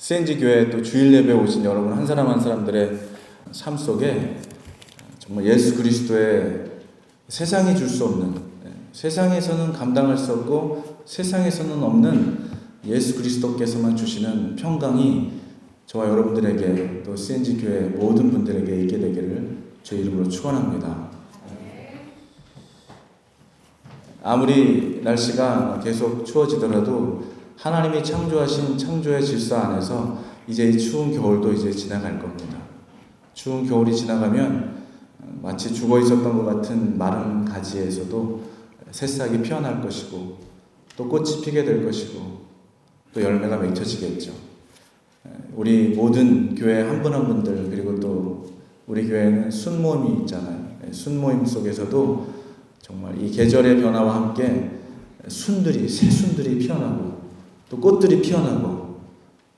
CNG 교회 또 주일 예배 오신 여러분 한 사람 한 사람들의 삶 속에 정말 예수 그리스도의 세상이 줄 수 없는, 세상에서는 감당할 수 없고 세상에서는 없는 예수 그리스도께서만 주시는 평강이 저와 여러분들에게 또 CNG 교회 모든 분들에게 있게 되기를 주의 이름으로 축원합니다. 아무리 날씨가 계속 추워지더라도 하나님이 창조하신 창조의 질서 안에서 이제 이 추운 겨울도 이제 지나갈 겁니다. 추운 겨울이 지나가면 마치 죽어 있었던 것 같은 마른 가지에서도 새싹이 피어날 것이고 또 꽃이 피게 될 것이고 또 열매가 맺혀지겠죠. 우리 모든 교회 한 분 한 분들, 그리고 또 우리 교회는 순모임이 있잖아요. 순모임 속에서도 정말 이 계절의 변화와 함께 순들이, 새 순들이 피어나고 또 꽃들이 피어나고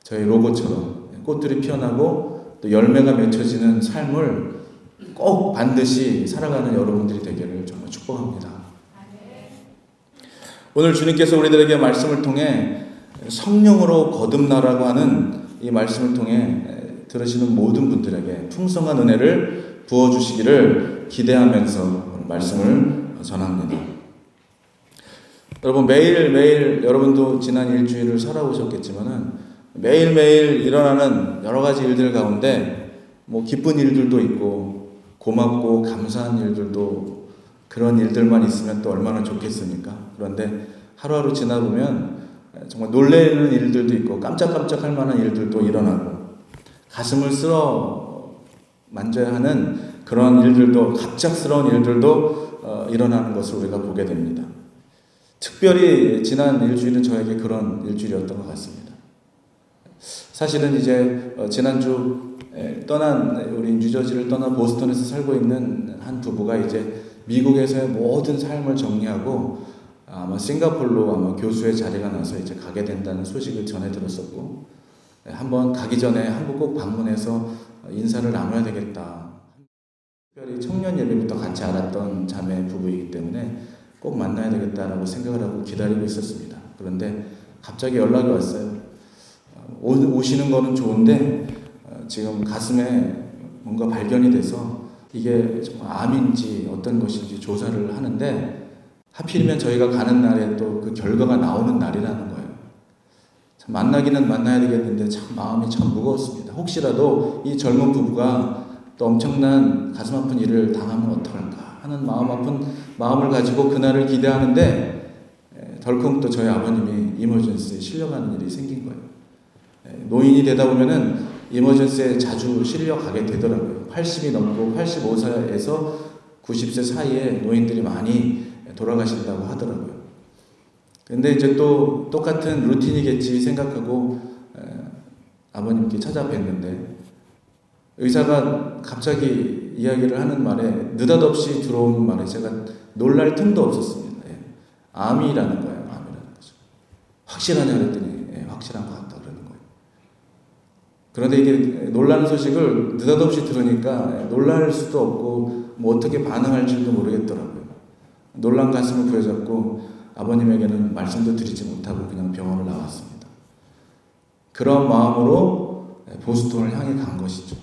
저희 로고처럼 꽃들이 피어나고 또 열매가 맺혀지는 삶을 꼭 반드시 살아가는 여러분들이 되기를 정말 축복합니다. 오늘 주님께서 우리들에게 말씀을 통해 성령으로 거듭나라고 하는 이 말씀을 통해 들으시는 모든 분들에게 풍성한 은혜를 부어주시기를 기대하면서 말씀을 전합니다. 여러분, 매일매일 여러분도 지난 일주일을 살아오셨겠지만은 매일매일 일어나는 여러 가지 일들 가운데 기쁜 일들도 있고 고맙고 감사한 일들도, 그런 일들만 있으면 또 얼마나 좋겠습니까? 그런데 하루하루 지나보면 정말 놀라는 일들도 있고 깜짝깜짝 할 만한 일들도 일어나고 가슴을 쓸어 만져야 하는 그런 일들도, 갑작스러운 일들도 일어나는 것을 우리가 보게 됩니다. 특별히 지난 일주일은 저에게 그런 일주일이었던 것 같습니다. 사실은 이제 지난주 떠난, 우리 뉴저지를 떠나 보스턴에서 살고 있는 한 부부가 이제 미국에서의 모든 삶을 정리하고 아마 싱가포르로 아마 교수의 자리가 나서 이제 가게 된다는 소식을 전해 들었었고, 한번 가기 전에 한국 꼭 방문해서 인사를 나눠야 되겠다. 특별히 청년 예배부터 같이 알았던 자매 부부이기 때문에 꼭 만나야 되겠다라고 생각을 하고 기다리고 있었습니다. 그런데 갑자기 연락이 왔어요. 오시는 거는 좋은데 지금 가슴에 뭔가 발견이 돼서 이게 정말 암인지 어떤 것인지 조사를 하는데 하필이면 저희가 가는 날에 또 그 결과가 나오는 날이라는 거예요. 참 만나기는 만나야 되겠는데 참 마음이 참 무거웠습니다. 혹시라도 이 젊은 부부가 또 엄청난 가슴 아픈 일을 당하면 어떡할까 하는 마음 아픈 마음을 가지고 그날을 기대하는데 덜컹 또 저희 아버님이 이머전시에 실려가는 일이 생긴 거예요. 노인이 되다 보면은 이머전시에 자주 실려가게 되더라고요. 80이 넘고 85세에서 90세 사이에 노인들이 많이 돌아가신다고 하더라고요. 근데 이제 또 똑같은 루틴이겠지 생각하고 아버님께 찾아뵀는데 의사가 갑자기 이야기를 하는 말에, 느닷없이 들어오는 말에 제가 놀랄 틈도 없었습니다. 암이라는 거예요. 암이라는 거죠. 확실하냐 그랬더니 확실한 것 같다 그러는 거예요. 그런데 이게 놀라는 소식을 느닷없이 들으니까 놀랄 수도 없고 어떻게 반응할지도 모르겠더라고요. 놀란 가슴을 부여잡고 아버님에게는 말씀도 드리지 못하고 그냥 병원을 나왔습니다. 그런 마음으로 보스턴을 향해 간 것이죠.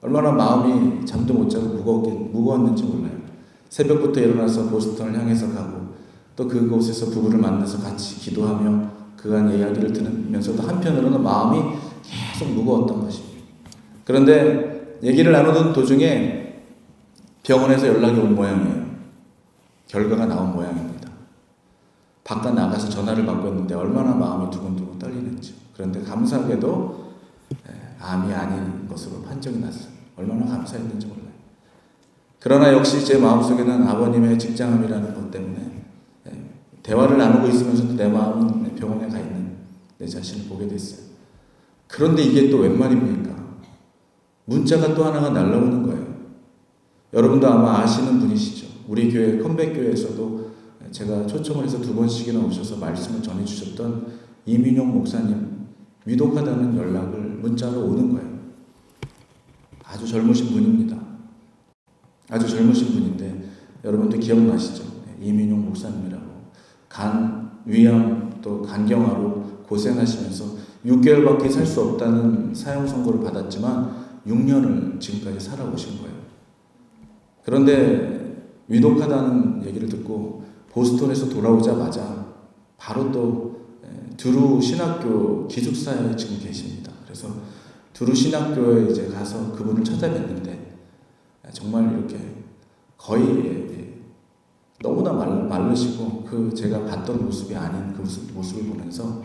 얼마나 마음이 잠도 못 자고 무거웠는지 몰라요. 새벽부터 일어나서 보스턴을 향해서 가고 또 그곳에서 부부를 만나서 같이 기도하며 그간 이야기를 들으면서도 한편으로는 마음이 계속 무거웠던 것입니다. 그런데 얘기를 나누던 도중에 병원에서 연락이 온 모양이에요. 결과가 나온 모양입니다. 바깥 나가서 전화를 받고 있는데 얼마나 마음이 두근두근 떨리는지. 그런데 감사하게도 암이 아닌 것으로 판정이 났어요. 얼마나 감사했는지 몰라요. 그러나 역시 제 마음속에는 아버님의 직장암이라는 것 때문에 대화를 나누고 있으면서도 내 마음은 병원에 가 있는 내 자신을 보게 됐어요. 그런데 이게 또 웬 말입니까? 문자가 또 하나가 날라오는 거예요. 여러분도 아마 아시는 분이시죠. 우리 교회 컴백교회에서도 제가 초청을 해서 2번씩이나 오셔서 말씀을 전해주셨던 이민용 목사님, 위독하다는 연락을 문자로 오는 거예요. 아주 젊으신 분입니다. 아주 젊으신 분인데 여러분도 기억나시죠? 이민용 목사님이라고 간, 위암 또 간경화로 고생하시면서 6개월밖에 살 수 없다는 사형 선고를 받았지만 6년을 지금까지 살아오신 거예요. 그런데 위독하다는 얘기를 듣고 보스턴에서 돌아오자마자 바로 또 두루 신학교 기숙사에 지금 계십니다. 그래서 두루 신학교에 이제 가서 그분을 찾아뵀는데 정말 이렇게 거의 너무나 마르시고 그 제가 봤던 모습이 아닌 그 모습을 보면서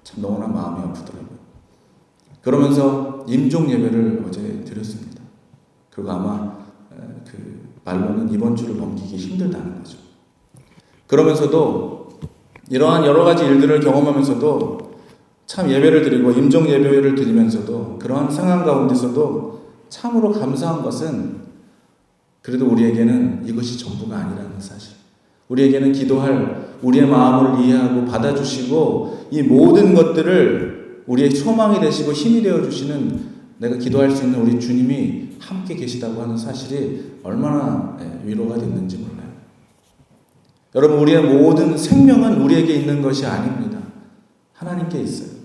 참 너무나 마음이 아프더라고요. 그러면서 임종 예배를 어제 드렸습니다. 그리고 아마 그 말로는 이번 주를 넘기기 힘들다는 거죠. 그러면서도 이러한 여러 가지 일들을 경험하면서도 참 예배를 드리고 임종 예배를 드리면서도 그러한 상황 가운데서도 참으로 감사한 것은 그래도 우리에게는 이것이 전부가 아니라는 사실. 우리에게는 기도할 우리의 마음을 이해하고 받아주시고 이 모든 것들을 우리의 소망이 되시고 힘이 되어주시는 내가 기도할 수 있는 우리 주님이 함께 계시다고 하는 사실이 얼마나 위로가 됐는지 몰라요. 여러분, 우리의 모든 생명은 우리에게 있는 것이 아닙니다. 하나님께 있어요.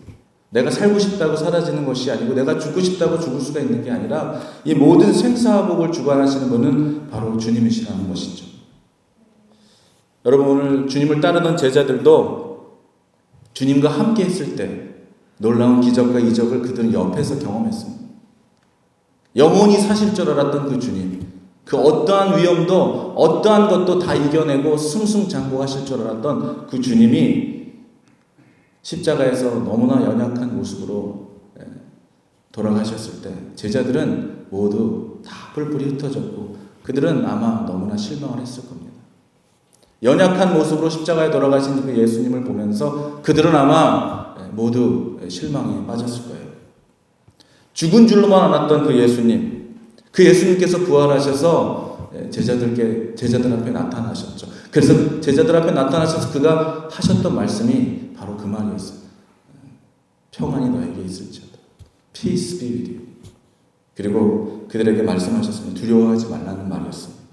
내가 살고 싶다고 사라지는 것이 아니고 내가 죽고 싶다고 죽을 수가 있는 게 아니라 이 모든 생사복을 주관하시는 분은 바로 주님이시라는 것이죠. 여러분, 오늘 주님을 따르던 제자들도 주님과 함께 했을 때 놀라운 기적과 이적을 그들은 옆에서 경험했습니다. 영원히 사실 줄 알았던 그 주님, 그 어떠한 위험도 어떠한 것도 다 이겨내고 승승장구하실 줄 알았던 그 주님이 십자가에서 너무나 연약한 모습으로 돌아가셨을 때 제자들은 모두 다 뿔뿔이 흩어졌고 그들은 아마 너무나 실망을 했을 겁니다. 연약한 모습으로 십자가에 돌아가신 그 예수님을 보면서 그들은 아마 모두 실망에 빠졌을 거예요. 죽은 줄로만 알았던 그 예수님, 그 예수님께서 부활하셔서 제자들 앞에 나타나셨죠. 그래서 제자들 앞에 나타나셔서 그가 하셨던 말씀이 바로 그 말이었어요. 평안이 너에게 있을지어다. Peace be with you. 그리고 그들에게 말씀하셨습니다. 두려워하지 말라는 말이었습니다.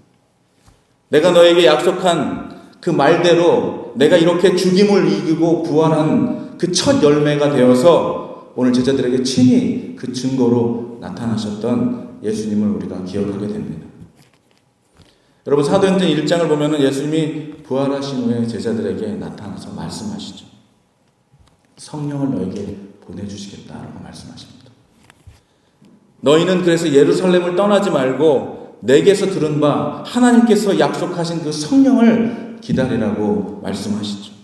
내가 너에게 약속한 그 말대로 내가 이렇게 죽임을 이기고 부활한 그 첫 열매가 되어서 오늘 제자들에게 친히 그 증거로 나타나셨던 예수님을 우리가 기억하게 됩니다. 여러분, 사도행전 1장을 보면 예수님이 부활하신 후에 제자들에게 나타나서 말씀하시죠. 성령을 너에게 보내주시겠다라고 말씀하십니다. 너희는 그래서 예루살렘을 떠나지 말고 내게서 들은 바 하나님께서 약속하신 그 성령을 기다리라고 말씀하시죠.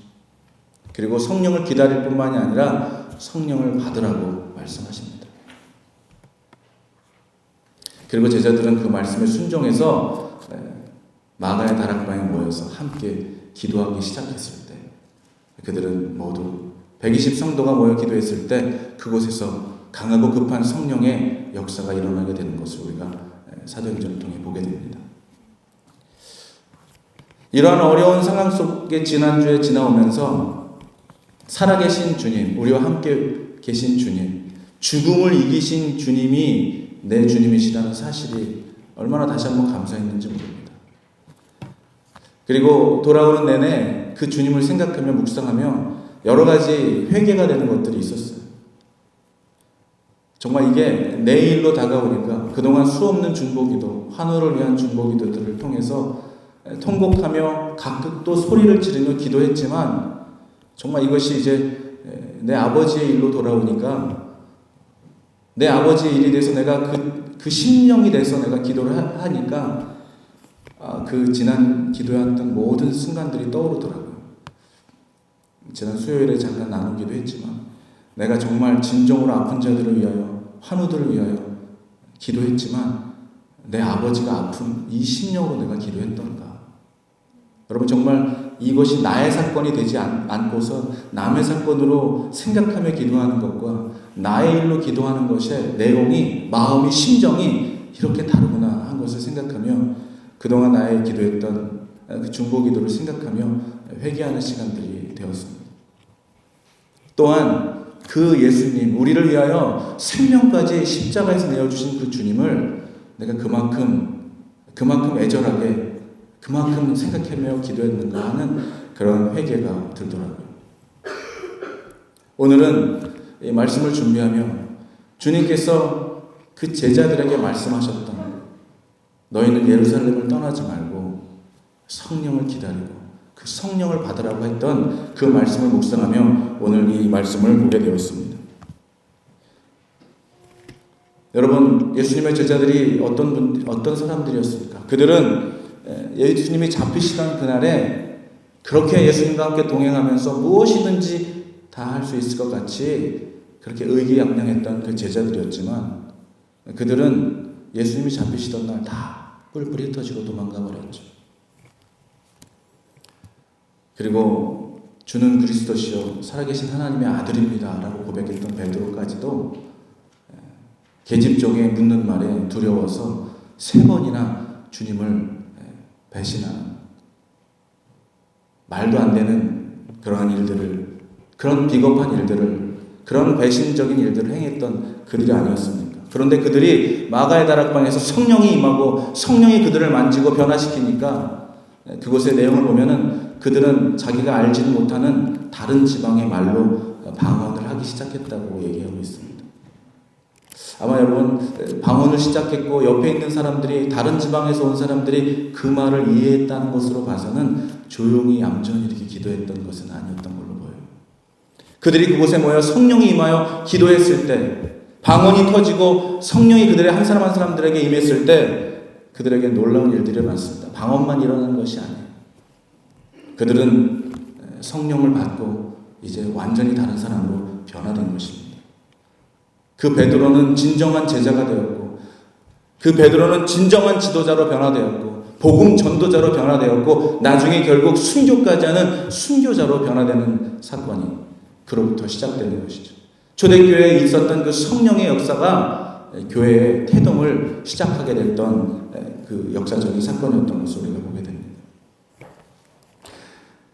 그리고 성령을 기다릴 뿐만이 아니라 성령을 받으라고 말씀하십니다. 그리고 제자들은 그 말씀에 순종해서 마가의 다락방에 모여서 함께 기도하기 시작했을 때 그들은 모두 120 성도가 모여 기도했을 때 그곳에서 강하고 급한 성령의 역사가 일어나게 되는 것을 우리가 사도행전을 통해 보게 됩니다. 이러한 어려운 상황 속에 지난주에 지나오면서 살아계신 주님, 우리와 함께 계신 주님, 죽음을 이기신 주님이 내 주님이시라는 사실이 얼마나 다시 한번 감사했는지 모릅니다. 그리고 돌아오는 내내 그 주님을 생각하며 묵상하며 여러 가지 회개가 되는 것들이 있었어요. 정말 이게 내일로 다가오니까 그동안 수없는 중보기도, 환호를 위한 중보기도들을 통해서 통곡하며 각각 또 소리를 지르며 기도했지만 정말 이것이 이제 내 아버지의 일로 돌아오니까 내 아버지의 일이 돼서 내가 그 심령이 돼서 내가 기도를 하니까 그 지난 기도했던 모든 순간들이 떠오르더라고요. 지난 수요일에 잠깐 나누기도 했지만 내가 정말 진정으로 아픈 자들을 위하여 환우들을 위하여 기도했지만 내 아버지가 아픈 이 심령으로 내가 기도했던가. 여러분, 정말 이것이 나의 사건이 되지 않고서 남의 사건으로 생각하며 기도하는 것과 나의 일로 기도하는 것의 내용이, 마음이, 심정이 이렇게 다르구나 한 것을 생각하며 그동안 나의 기도했던 그 중보기도를 생각하며 회개하는 시간들이 되었습니다. 또한 그 예수님, 우리를 위하여 생명까지 십자가에서 내어주신 그 주님을 내가 그만큼 애절하게 그만큼 생각하며 기도했는가 하는 그런 회개가 들더라고요. 오늘은 이 말씀을 준비하며 주님께서 그 제자들에게 말씀하셨던 너희는 예루살렘을 떠나지 말고 성령을 기다리고 그 성령을 받으라고 했던 그 말씀을 묵상하며 오늘 이 말씀을 보게 되었습니다. 여러분, 예수님의 제자들이 어떤 사람들이었습니까? 그들은 예수님이 잡히시던 그날에 그렇게 예수님과 함께 동행하면서 무엇이든지 다 할 수 있을 것 같이 그렇게 의기양양했던 그 제자들이었지만 그들은 예수님이 잡히시던 날 다 뿔뿔이 흩어지고 도망가 버렸죠. 그리고 주는 그리스도시요 살아계신 하나님의 아들입니다 라고 고백했던 베드로까지도 계집종에 묻는 말에 두려워서 3번이나 주님을 배신하는 말도 안 되는 그러한 일들을, 그런 비겁한 일들을, 그런 배신적인 일들을 행했던 그들이 아니었습니까? 그런데 그들이 마가의 다락방에서 성령이 임하고 성령이 그들을 만지고 변화시키니까 그곳의 내용을 보면은 그들은 자기가 알지도 못하는 다른 지방의 말로 방언을 하기 시작했다고 얘기하고 있습니다. 아마 여러분 방언을 시작했고 옆에 있는 사람들이, 다른 지방에서 온 사람들이 그 말을 이해했다는 것으로 봐서는 조용히 얌전히 이렇게 기도했던 것은 아니었던 걸로 보여요. 그들이 그곳에 모여 성령이 임하여 기도했을 때, 방언이 터지고 성령이 그들의 한 사람 한 사람들에게 임했을 때 그들에게 놀라운 일들이 많습니다. 방언만 일어나는 것이 아니에요. 그들은 성령을 받고 이제 완전히 다른 사람으로 변화된 것입니다. 그 베드로는 진정한 제자가 되었고, 그 베드로는 진정한 지도자로 변화되었고, 복음 전도자로 변화되었고, 나중에 결국 순교까지 하는 순교자로 변화되는 사건이 그로부터 시작되는 것이죠. 초대교회에 있었던 그 성령의 역사가 교회의 태동을 시작하게 됐던 그 역사적인 사건이었던 것을 우리가 보게 됩니다.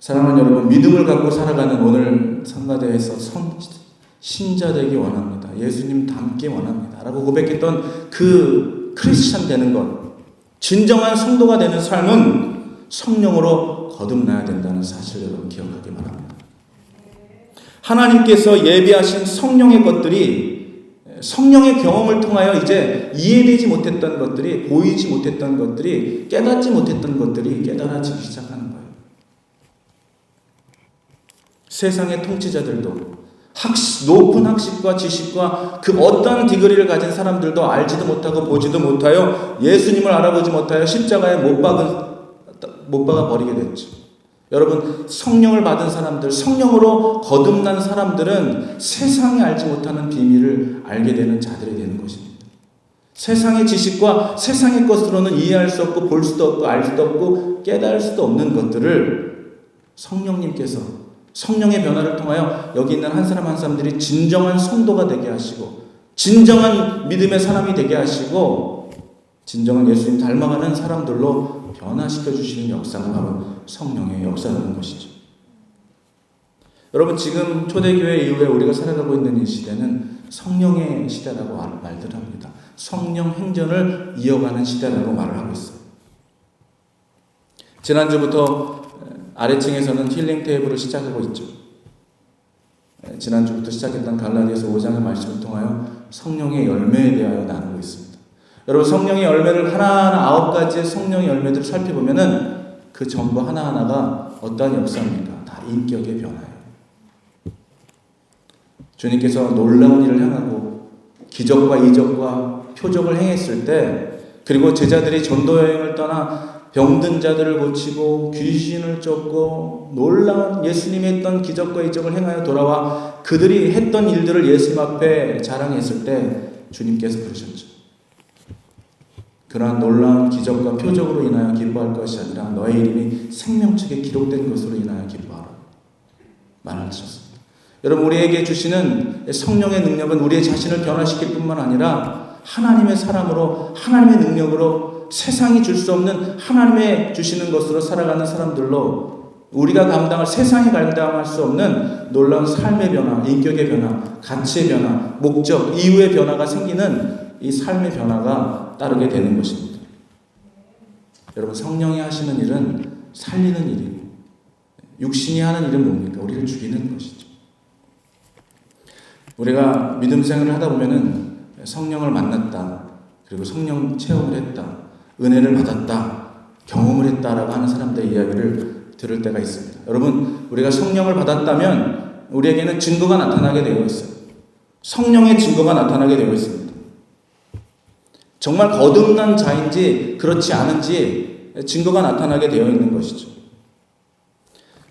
사랑하는 여러분, 믿음을 갖고 살아가는 오늘 성가대에서 신자 되기 원합니다. 예수님 닮기 원합니다. 라고 고백했던 그 크리스찬 되는 것, 진정한 성도가 되는 삶은 성령으로 거듭나야 된다는 사실을 여러분 기억하기 바랍니다. 하나님께서 예비하신 성령의 것들이, 성령의 경험을 통하여 이제 이해되지 못했던 것들이, 보이지 못했던 것들이, 깨닫지 못했던 것들이 깨달아지기 시작하는 거예요. 세상의 통치자들도 높은 학식과 지식과 그 어떤 디그리를 가진 사람들도 알지도 못하고 보지도 못하여 예수님을 알아보지 못하여 십자가에 못 박아 버리게 됐죠. 여러분, 성령을 받은 사람들, 성령으로 거듭난 사람들은 세상이 알지 못하는 비밀을 알게 되는 자들이 되는 것입니다. 세상의 지식과 세상의 것으로는 이해할 수 없고 볼 수도 없고 알 수도 없고 깨달을 수도 없는 것들을 성령님께서 성령의 변화를 통하여 여기 있는 한 사람 한 사람들이 진정한 성도가 되게 하시고, 진정한 믿음의 사람이 되게 하시고, 진정한 예수님 닮아가는 사람들로 변화시켜 주시는 역사가 바로 성령의 역사라는 것이죠. 여러분, 지금 초대교회 이후에 우리가 살아가고 있는 이 시대는 성령의 시대라고 말들 합니다. 성령 행전을 이어가는 시대라고 말을 하고 있어요. 지난주부터 아래층에서는 힐링 테이블을 시작하고 있죠. 지난주부터 시작했던 갈라디아서 5장의 말씀을 통하여 성령의 열매에 대하여 나누고 있습니다. 여러분, 성령의 열매를 하나하나 9가지의 성령의 열매들을 살펴보면은 그 전부 하나하나가 어떠한 역사입니까? 다 인격의 변화예요. 주님께서 놀라운 일을 행하고 기적과 이적과 표적을 행했을 때, 그리고 제자들이 전도 여행을 떠나 병든 자들을 고치고 귀신을 쫓고 놀라운 예수님이 했던 기적과 이적을 행하여 돌아와 그들이 했던 일들을 예수님 앞에 자랑했을 때 주님께서 그러셨죠. 그러한 놀라운 기적과 표적으로 인하여 기뻐할 것이 아니라 너의 이름이 생명책에 기록된 것으로 인하여 기뻐하라 말하셨습니다. 여러분, 우리에게 주시는 성령의 능력은 우리의 자신을 변화시킬 뿐만 아니라 하나님의 사람으로, 하나님의 능력으로 세상이 줄 수 없는 하나님의 주시는 것으로 살아가는 사람들로 우리가 감당할, 세상이 감당할 수 없는 놀라운 삶의 변화, 인격의 변화, 가치의 변화, 목적, 이유의 변화가 생기는 이 삶의 변화가 따르게 되는 것입니다. 여러분, 성령이 하시는 일은 살리는 일이고 육신이 하는 일은 뭡니까? 우리를 죽이는 것이죠. 우리가 믿음 생활을 하다 보면은 성령을 만났다, 그리고 성령 체험을 했다, 은혜를 받았다, 경험을 했다라고 하는 사람들의 이야기를 들을 때가 있습니다. 여러분, 우리가 성령을 받았다면 우리에게는 증거가 나타나게 되어 있어요. 성령의 증거가 나타나게 되어 있습니다. 정말 거듭난 자인지 그렇지 않은지 증거가 나타나게 되어 있는 것이죠.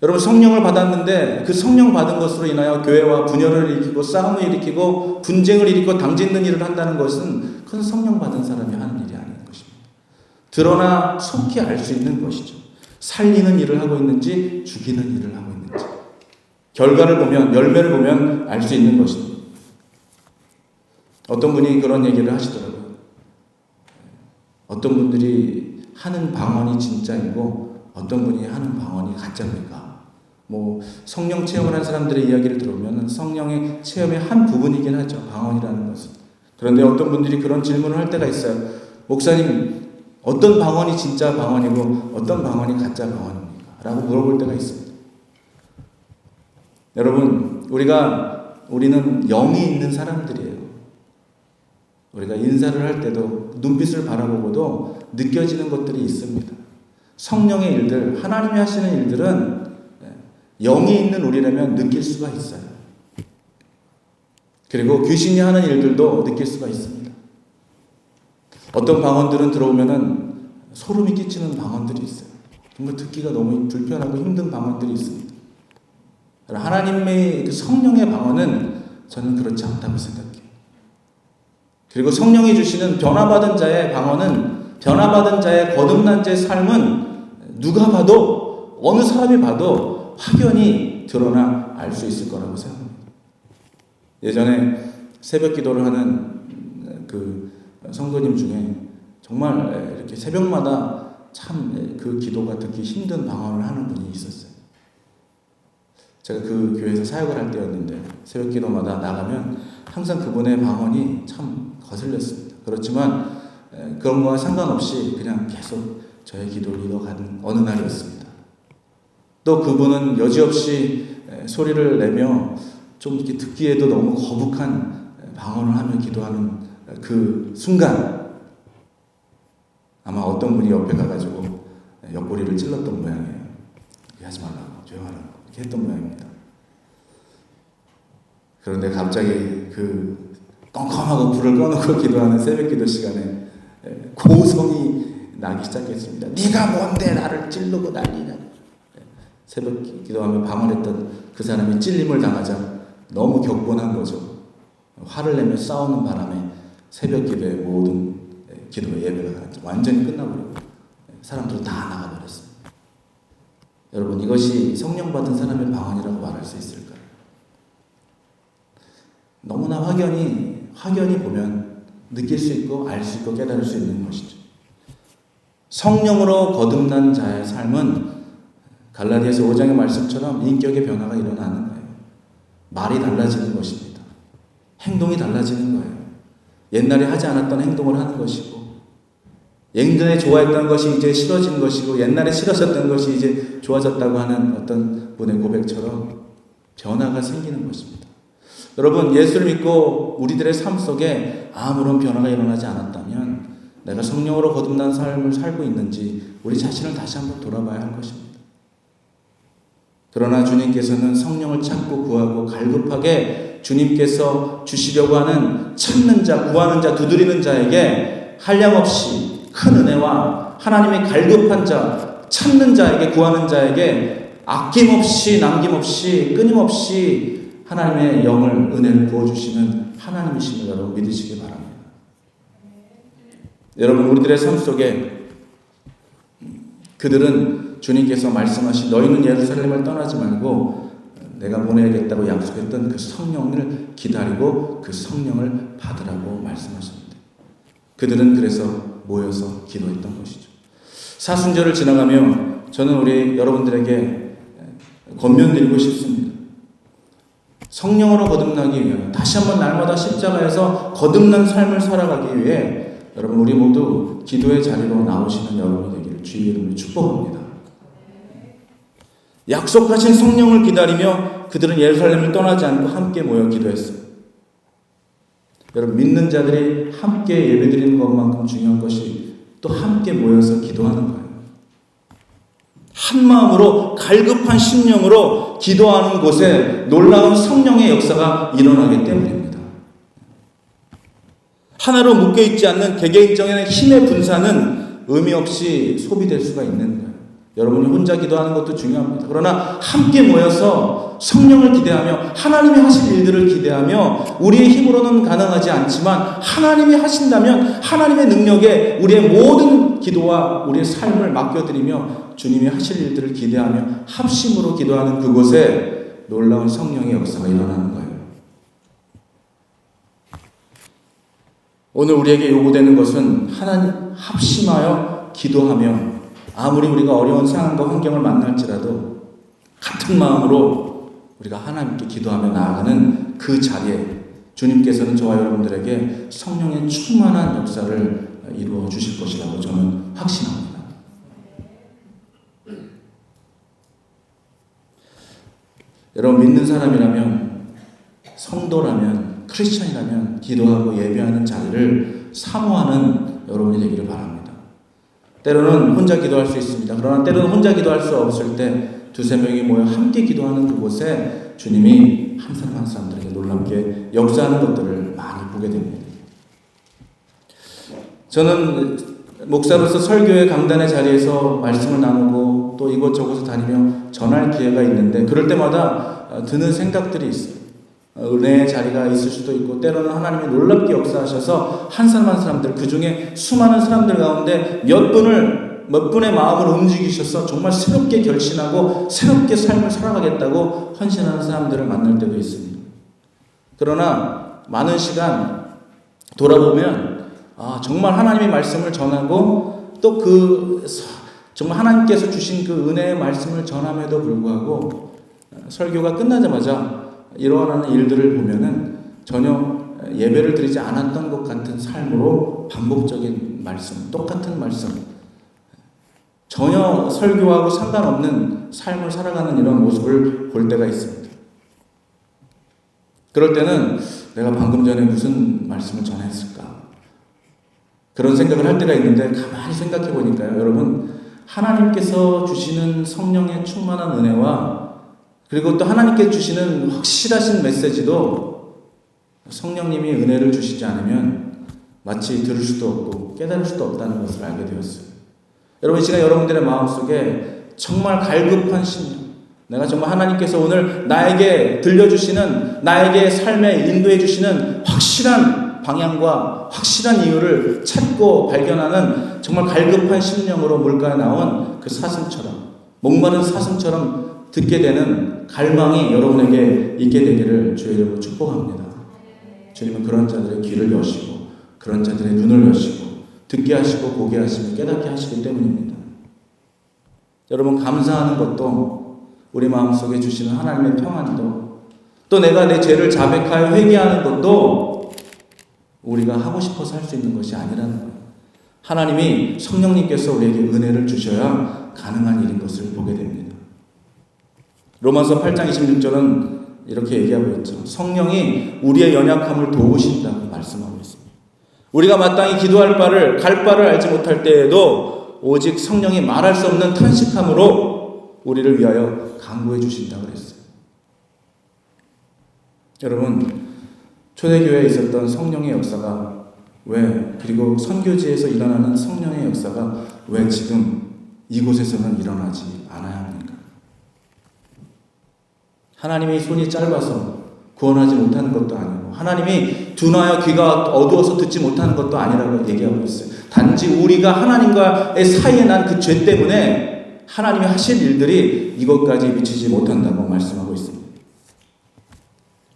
여러분, 성령을 받았는데 그 성령 받은 것으로 인하여 교회와 분열을 일으키고 싸움을 일으키고 분쟁을 일으키고 당짓는 일을 한다는 것은 그건 성령 받은 사람이 하는 일이 아닌 것입니다. 드러나 속히 알 수 있는 것이죠. 살리는 일을 하고 있는지 죽이는 일을 하고 있는지 결과를 보면, 열매를 보면 알 수 있는 것입니다. 어떤 분이 그런 얘기를 하시더라고요. 어떤 분들이 하는 방언이 진짜이고 어떤 분이 하는 방언이 가짜입니까? 성령 체험을 한 사람들의 이야기를 들어보면 성령의 체험의 한 부분이긴 하죠, 방언이라는 것은. 그런데 어떤 분들이 그런 질문을 할 때가 있어요. 목사님, 어떤 방언이 진짜 방언이고 어떤 방언이 가짜 방언입니까? 라고 물어볼 때가 있습니다. 여러분, 우리는 영이 있는 사람들이에요. 우리가 인사를 할 때도 눈빛을 바라보고도 느껴지는 것들이 있습니다. 성령의 일들, 하나님이 하시는 일들은 영이 있는 우리라면 느낄 수가 있어요. 그리고 귀신이 하는 일들도 느낄 수가 있습니다. 어떤 방언들은 들어오면은 소름이 끼치는 방언들이 있어요. 정말 듣기가 너무 불편하고 힘든 방언들이 있습니다. 하나님의 그 성령의 방언은 저는 그렇지 않다고 생각해요. 그리고 성령이 주시는 변화받은 자의 방언은, 변화받은 자의 거듭난 자의 삶은 누가 봐도, 어느 사람이 봐도 확연히 드러나 알 수 있을 거라고 생각합니다. 예전에 새벽 기도를 하는 그 성도님 중에 정말 이렇게 새벽마다 참 그 기도가 듣기 힘든 방언을 하는 분이 있었어요. 제가 그 교회에서 사역을 할 때였는데 새벽 기도마다 나가면 항상 그분의 방언이 참 거슬렸습니다. 그렇지만 그런 거와 상관없이 그냥 계속 저의 기도를 이어가는 어느 날이었습니다. 또 그분은 여지없이 소리를 내며 좀 이렇게 듣기에도 너무 거북한 방언을 하며 기도하는 그 순간 아마 어떤 분이 옆에 가가지고 옆구리를 찔렀던 모양이에요. 하지 말라고, 조용하라고 이렇게 했던 모양입니다. 그런데 갑자기 그 깜깜하고 불을 꺼놓고 기도하는 새벽 기도 시간에 고성이 나기 시작했습니다. 네가 뭔데 나를 찌르고 난리냐. 새벽 기도하며 방언했던 그 사람이 찔림을 당하자 너무 격분한 거죠. 화를 내며 싸우는 바람에 새벽 기도의 모든 기도 예배가 완전히 끝나버리고 사람들은 다 나가버렸습니다. 여러분, 이것이 성령 받은 사람의 방언이라고 말할 수 있을까요? 너무나 확연히 보면 느낄 수 있고 알 수 있고 깨달을 수 있는 것이죠. 성령으로 거듭난 자의 삶은 갈라디아서 5장의 말씀처럼 인격의 변화가 일어나는 거예요. 말이 달라지는 것입니다. 행동이 달라지는 거예요. 옛날에 하지 않았던 행동을 하는 것이고, 옛날에 좋아했던 것이 이제 싫어진 것이고, 옛날에 싫어졌던 것이 이제 좋아졌다고 하는 어떤 분의 고백처럼 변화가 생기는 것입니다. 여러분, 예수를 믿고 우리들의 삶 속에 아무런 변화가 일어나지 않았다면 내가 성령으로 거듭난 삶을 살고 있는지 우리 자신을 다시 한번 돌아봐야 할 것입니다. 그러나 주님께서는 성령을 찾고 구하고 갈급하게 주님께서 주시려고 하는 찾는 자, 구하는 자, 두드리는 자에게 한량없이 큰 은혜와 하나님의 갈급한 자, 찾는 자에게, 구하는 자에게 아낌없이 남김없이 끊임없이 하나님의 영을, 은혜를 부어주시는 하나님이심을 여러분 믿으시기 바랍니다. 여러분, 우리들의 삶 속에 그들은 주님께서 말씀하신 너희는 예루살렘을 떠나지 말고 내가 보내야겠다고 약속했던 그 성령을 기다리고 그 성령을 받으라고 말씀하십니다. 그들은 그래서 모여서 기도했던 것이죠. 사순절을 지나가며 저는 우리 여러분들에게 권면드리고 싶습니다. 성령으로 거듭나기 위해 다시 한번 날마다 십자가에서 거듭난 삶을 살아가기 위해 여러분, 우리 모두 기도의 자리로 나오시는 여러분이 되기를 주의 이름으로 축복합니다. 약속하신 성령을 기다리며 그들은 예루살렘을 떠나지 않고 함께 모여 기도했어요. 여러분, 믿는 자들이 함께 예배드리는 것만큼 중요한 것이 또 함께 모여서 기도하는 거예요. 한 마음으로 갈급한 심령으로 기도하는 곳에 놀라운 성령의 역사가 일어나기 때문입니다. 하나로 묶여있지 않는 개개인적인 힘의 분산은 의미 없이 소비될 수가 있는 거예요. 여러분이 혼자 기도하는 것도 중요합니다. 그러나 함께 모여서 성령을 기대하며 하나님이 하실 일들을 기대하며 우리의 힘으로는 가능하지 않지만 하나님이 하신다면 하나님의 능력에 우리의 모든 기도와 우리의 삶을 맡겨드리며 주님이 하실 일들을 기대하며 합심으로 기도하는 그곳에 놀라운 성령의 역사가 일어나는 거예요. 오늘 우리에게 요구되는 것은 하나님 합심하여 기도하며 아무리 우리가 어려운 상황과 환경을 만날지라도 같은 마음으로 우리가 하나님께 기도하며 나아가는 그 자리에 주님께서는 저와 여러분들에게 성령의 충만한 역사를 이루어 주실 것이라고 저는 확신합니다. 여러분, 믿는 사람이라면, 성도라면, 크리스천이라면 기도하고 예배하는 자리를 사모하는 여러분이 되기를 바랍니다. 때로는 혼자 기도할 수 있습니다. 그러나 때로는 혼자 기도할 수 없을 때 두세 명이 모여 함께 기도하는 그곳에 주님이 한 사람 한 사람들에게 놀랍게 역사하는 것들을 많이 보게 됩니다. 저는 목사로서 설교회 강단의 자리에서 말씀을 나누고 또 이곳저곳을 다니며 전할 기회가 있는데 그럴 때마다 드는 생각들이 있어요. 은혜의 자리가 있을 수도 있고 때로는 하나님이 놀랍게 역사하셔서 한 사람 한 사람들, 그 중에 수많은 사람들 가운데 몇 분의 마음을 움직이셔서 정말 새롭게 결심하고 새롭게 삶을 살아가겠다고 헌신하는 사람들을 만날 때도 있습니다. 그러나 많은 시간 돌아보면 정말 하나님의 말씀을 전하고 또 정말 하나님께서 주신 그 은혜의 말씀을 전함에도 불구하고 설교가 끝나자마자 일어나는 일들을 보면은 전혀 예배를 드리지 않았던 것 같은 삶으로 반복적인 말씀, 똑같은 말씀, 전혀 설교하고 상관없는 삶을 살아가는 이런 모습을 볼 때가 있습니다. 그럴 때는 내가 방금 전에 무슨 말씀을 전했을까? 그런 생각을 할 때가 있는데 가만히 생각해 보니까요, 여러분, 하나님께서 주시는 성령의 충만한 은혜와 그리고 또 하나님께 주시는 확실하신 메시지도 성령님이 은혜를 주시지 않으면 마치 들을 수도 없고 깨달을 수도 없다는 것을 알게 되었어요. 여러분, 이 시간 여러분들의 마음속에 정말 갈급한 심령, 내가 정말 하나님께서 오늘 나에게 들려주시는, 나에게 삶에 인도해 주시는 확실한 방향과 확실한 이유를 찾고 발견하는 정말 갈급한 심령으로 물가에 나온 그 사슴처럼, 목마른 사슴처럼 듣게 되는 갈망이 여러분에게 있게 되기를 주의 이름으로 축복합니다. 주님은 그런 자들의 귀를 여시고 그런 자들의 눈을 여시고 듣게 하시고 보게 하시며 깨닫게 하시기 때문입니다. 여러분, 감사하는 것도 우리 마음속에 주시는 하나님의 평안도 또 내가 내 죄를 자백하여 회개하는 것도 우리가 하고 싶어서 할 수 있는 것이 아니라는 거예요. 하나님이 성령님께서 우리에게 은혜를 주셔야 가능한 일인 것을 보게 됩니다. 로마서 8장 26절은 이렇게 얘기하고 있죠. 성령이 우리의 연약함을 도우신다고 말씀하고 있습니다. 우리가 마땅히 기도할 바를 갈 바를 알지 못할 때에도 오직 성령이 말할 수 없는 탄식함으로 우리를 위하여 간구해 주신다고 그랬어요. 여러분, 초대교회에 있었던 성령의 역사가 그리고 선교지에서 일어나는 성령의 역사가 왜 지금 이곳에서는 일어나지 않아야 합니까? 하나님의 손이 짧아서 구원하지 못하는 것도 아니고 하나님이 둔하여 귀가 어두워서 듣지 못하는 것도 아니라고 얘기하고 있어요. 단지 우리가 하나님과의 사이에 난 그 죄 때문에 하나님이 하실 일들이 이것까지 미치지 못한다고 말씀하고 있습니다.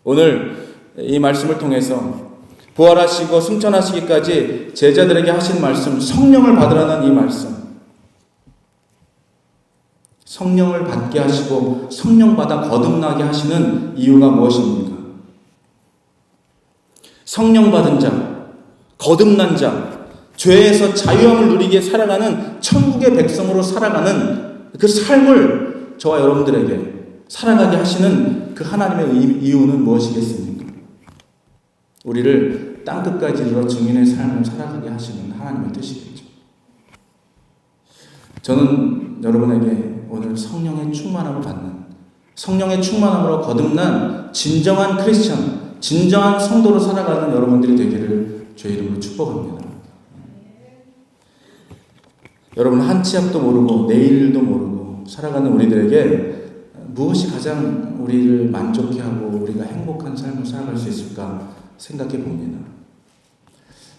오늘 이 말씀을 통해서 부활하시고 승천하시기까지 제자들에게 하신 말씀, 성령을 받으라는 이 말씀, 성령을 받게 하시고 성령 받아 거듭나게 하시는 이유가 무엇입니까? 성령 받은 자, 거듭난 자, 죄에서 자유함을 누리게 살아가는 천국의 백성으로 살아가는 그 삶을 저와 여러분들에게 살아가게 하시는 그 하나님의 이유는 무엇이겠습니까? 우리를 땅끝까지 이르러 증인의 삶을 살아가게 하시는 하나님의 뜻이겠죠. 저는 여러분에게 오늘 성령의 충만함을 받는, 성령의 충만함으로 거듭난 진정한 크리스천, 진정한 성도로 살아가는 여러분들이 되기를 주의 이름으로 축복합니다. 여러분, 한 치 앞도 모르고 내일도 모르고 살아가는 우리들에게 무엇이 가장 우리를 만족해 하고 우리가 행복한 삶을 살아갈 수 있을까 생각해 봅니다.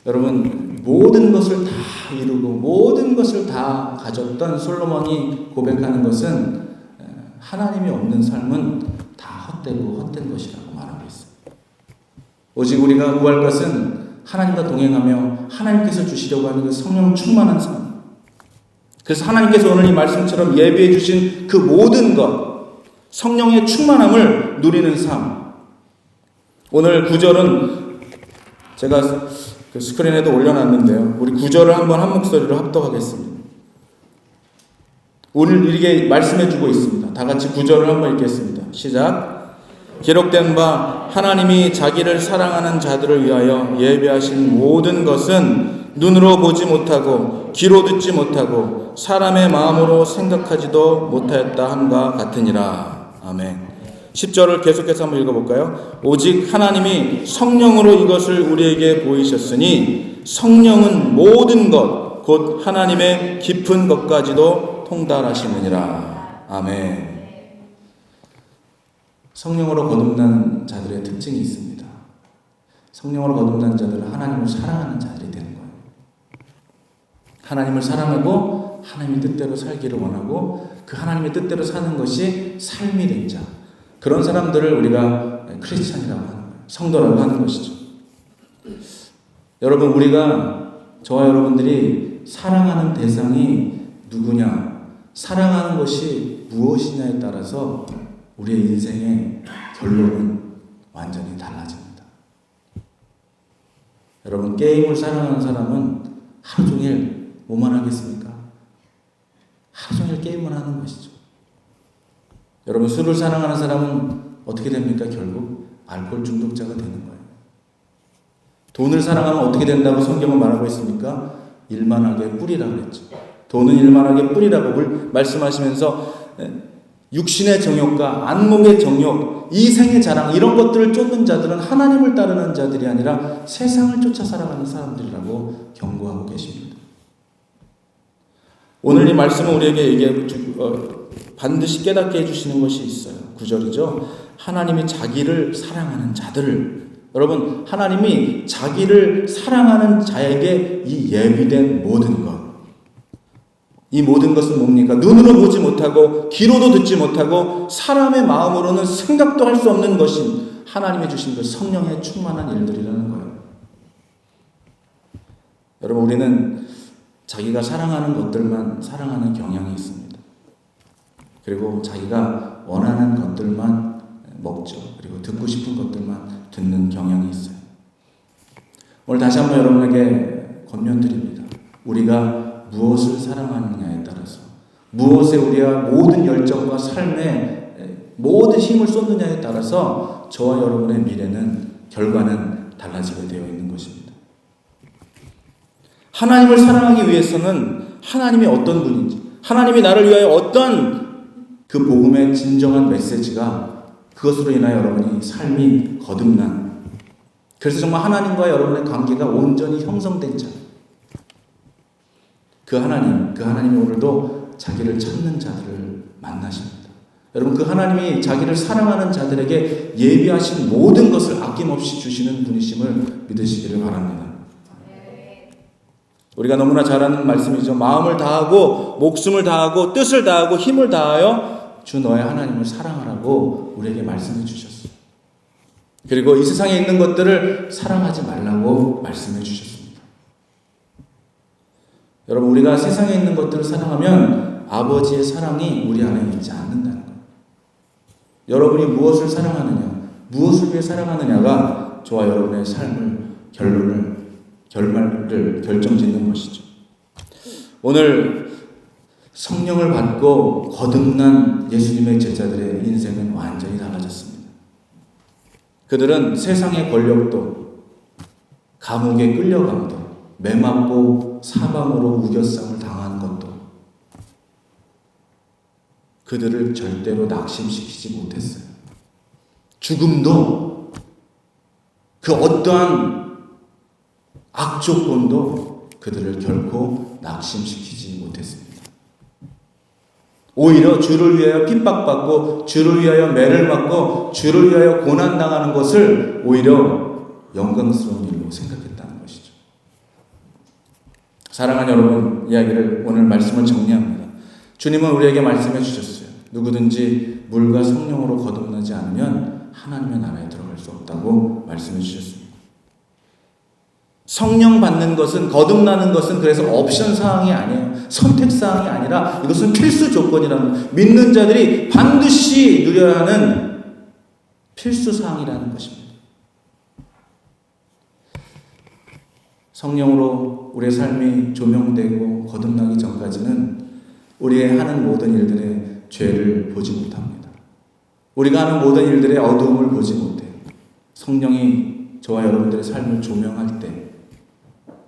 여러분, 모든 것을 다 이루고 모든 것을 다 가졌던 솔로몬이 고백하는 것은 하나님이 없는 삶은 다 헛되고 헛된 것이라고 말하고 있어요. 오직 우리가 구할 것은 하나님과 동행하며 하나님께서 주시려고 하는 그 성령 충만한 삶. 그래서 하나님께서 오늘 이 말씀처럼 예비해 주신 그 모든 것, 성령의 충만함을 누리는 삶. 오늘 구절은 제가 그 스크린에도 올려놨는데요. 우리 구절을 한번 한 목소리로 합독하겠습니다. 오늘 이렇게 말씀해주고 있습니다. 다 같이 구절을 한번 읽겠습니다. 시작. 기록된 바 하나님이 자기를 사랑하는 자들을 위하여 예비하신 모든 것은 눈으로 보지 못하고 귀로 듣지 못하고 사람의 마음으로 생각하지도 못하였다 함과 같으니라. 아멘. 10절을 계속해서 한번 읽어볼까요? 오직 하나님이 성령으로 이것을 우리에게 보이셨으니 성령은 모든 것 곧 하나님의 깊은 것까지도 통달하시느니라. 아멘. 성령으로 거듭난 자들의 특징이 있습니다. 성령으로 거듭난 자들은 하나님을 사랑하는 자들이 되는 거예요. 하나님을 사랑하고 하나님의 뜻대로 살기를 원하고 그 하나님의 뜻대로 사는 것이 삶이 된 자. 그런 사람들을 우리가 크리스찬이라고 하는 거예요. 성도라고 하는 것이죠. 여러분, 우리가, 저와 여러분들이 사랑하는 대상이 누구냐, 사랑하는 것이 무엇이냐에 따라서 우리의 인생의 결론은 완전히 달라집니다. 여러분, 게임을 사랑하는 사람은 하루 종일 뭐만 하겠습니까? 하루 종일 게임만 하는 것이죠. 여러분, 술을 사랑하는 사람은 어떻게 됩니까? 결국 알코올 중독자가 되는 거예요. 돈을 사랑하면 어떻게 된다고 성경은 말하고 있습니까? 일만하게 뿌리라고 그랬죠. 돈은 일만하게 뿌리라고 말씀하시면서 육신의 정욕과 안목의 정욕, 이생의 자랑, 이런 것들을 쫓는 자들은 하나님을 따르는 자들이 아니라 세상을 쫓아 살아가는 사람들이라고 경고하고 계십니다. 오늘 이 말씀은 우리에게 반드시 깨닫게 해주시는 것이 있어요. 9절이죠. 하나님이 자기를 사랑하는 자들을, 여러분, 하나님이 자기를 사랑하는 자에게 이 예비된 모든 것, 이 모든 것은 뭡니까? 눈으로 보지 못하고 귀로도 듣지 못하고 사람의 마음으로는 생각도 할 수 없는 것인 하나님이 주신 그 성령의 충만한 일들이라는 거예요. 여러분, 우리는 자기가 사랑하는 것들만 사랑하는 경향이 있습니다. 그리고 자기가 원하는 것들만 먹죠. 그리고 듣고 싶은 것들만 듣는 경향이 있어요. 오늘 다시 한번 여러분에게 권면드립니다. 우리가 무엇을 사랑하느냐에 따라서, 무엇에 우리가 모든 열정과 삶에 모든 힘을 쏟느냐에 따라서 저와 여러분의 미래는, 결과는 달라지게 되어 있는 것입니다. 하나님을 사랑하기 위해서는 하나님이 어떤 분인지, 하나님이 나를 위하여 어떤 그 복음의 진정한 메시지가, 그것으로 인하여 여러분이 삶이 거듭난, 그래서 정말 하나님과 여러분의 관계가 온전히 형성된 자, 그 하나님이 오늘도 자기를 찾는 자들을 만나십니다. 여러분, 그 하나님이 자기를 사랑하는 자들에게 예비하신 모든 것을 아낌없이 주시는 분이심을 믿으시기를 바랍니다. 우리가 너무나 잘 아는 말씀이죠. 마음을 다하고 목숨을 다하고 뜻을 다하고 힘을 다하여 주 너의 하나님을 사랑하라고 우리에게 말씀해 주셨어요. 그리고 이 세상에 있는 것들을 사랑하지 말라고 말씀해 주셨습니다. 여러분, 우리가 세상에 있는 것들을 사랑하면 아버지의 사랑이 우리 안에 있지 않는다는 거예요. 여러분이 무엇을 사랑하느냐, 무엇을 위해 사랑하느냐가 저와 여러분의 삶을, 결말을 결정짓는 것이죠. 오늘 성령을 받고 거듭난 예수님의 제자들의 인생은 완전히 달라졌습니다. 그들은 세상의 권력도, 감옥에 끌려감도, 매맞고 사방으로 우겨쌈을 당한 것도 그들을 절대로 낙심시키지 못했어요. 죽음도 그 어떠한 악조건도 그들을 결코 낙심시키지 못했습니다. 오히려 주를 위하여 핍박받고 주를 위하여 매를 맞고 주를 위하여 고난당하는 것을 오히려 영광스러운 일로 생각했다는 것이죠. 사랑하는 여러분, 이야기를 오늘 말씀을 정리합니다. 주님은 우리에게 말씀해 주셨어요. 누구든지 물과 성령으로 거듭나지 않으면 하나님의 나라에 들어갈 수 없다고 말씀해 주셨습니다. 성령 받는 것은, 거듭나는 것은 그래서 옵션 사항이 아니에요. 선택 사항이 아니라 이것은 필수 조건이라는, 믿는 자들이 반드시 누려야 하는 필수 사항이라는 것입니다. 성령으로 우리의 삶이 조명되고 거듭나기 전까지는 우리의 하는 모든 일들의 죄를 보지 못합니다. 우리가 하는 모든 일들의 어두움을 보지 못해요. 성령이 저와 여러분들의 삶을 조명할 때,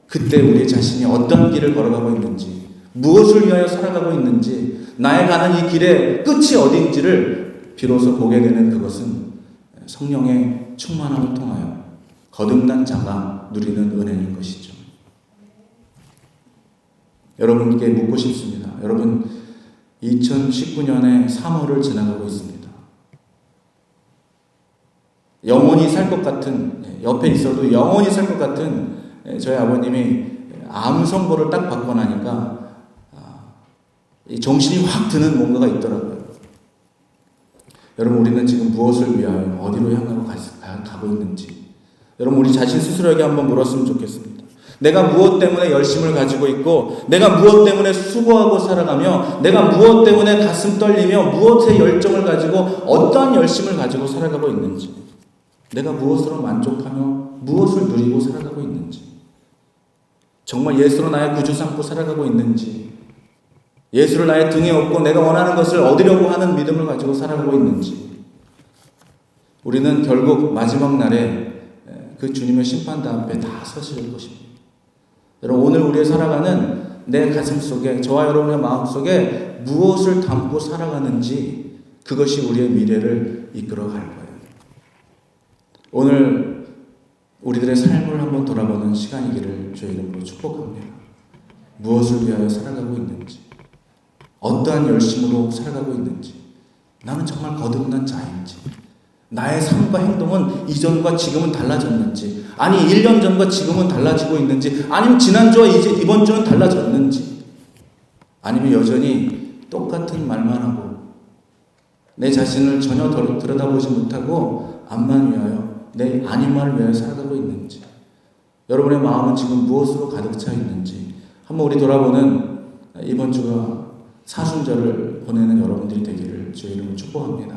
그때 우리 자신이 어떤 길을 걸어가고 있는지, 무엇을 위하여 살아가고 있는지, 나의 가는 이 길의 끝이 어딘지를 비로소 보게 되는 그것은 성령의 충만함을 통하여 거듭난 자가 누리는 은혜인 것이죠. 여러분께 묻고 싶습니다. 여러분, 2019년의 3월을 지나가고 있습니다. 영원히 살 것 같은, 옆에 있어도 영원히 살 것 같은 저희 아버님이 암 선고를 딱 받고 나니까 정신이 확 드는 뭔가가 있더라고요. 여러분, 우리는 지금 무엇을 위하여 어디로 향하고 가고 있는지 여러분, 우리 자신 스스로에게 한번 물었으면 좋겠습니다. 내가 무엇 때문에 열심을 가지고 있고, 내가 무엇 때문에 수고하고 살아가며, 내가 무엇 때문에 가슴 떨리며 무엇의 열정을 가지고 어떠한 열심을 가지고 살아가고 있는지, 내가 무엇으로 만족하며 무엇을 누리고 살아가고 있는지, 정말 예수로 나의 구주 삼고 살아가고 있는지, 예수를 나의 등에 업고 내가 원하는 것을 얻으려고 하는 믿음을 가지고 살아가고 있는지, 우리는 결국 마지막 날에 그 주님의 심판대 앞에 다 서실 것입니다. 여러분, 오늘 우리의 살아가는 내 가슴 속에, 저와 여러분의 마음 속에 무엇을 담고 살아가는지, 그것이 우리의 미래를 이끌어갈 거예요. 오늘 우리들의 삶을 한번 돌아보는 시간이기를 주의 이름으로 축복합니다. 무엇을 위하여 살아가고 있는지, 어떠한 열심으로 살아가고 있는지, 나는 정말 거듭난 자인지, 나의 삶과 행동은 이전과 지금은 달라졌는지, 아니 1년 전과 지금은 달라지고 있는지, 아니면 지난주와 이번 주는 달라졌는지, 아니면 여전히 똑같은 말만 하고 내 자신을 전혀 들여다보지 못하고 앞만 위하여, 내 아님만을 위하여 살아가고 있는지, 여러분의 마음은 지금 무엇으로 가득 차 있는지 한번 우리 돌아보는 이번 주가 사순절을 보내는 여러분들이 되기를 주의 이름으로 축복합니다.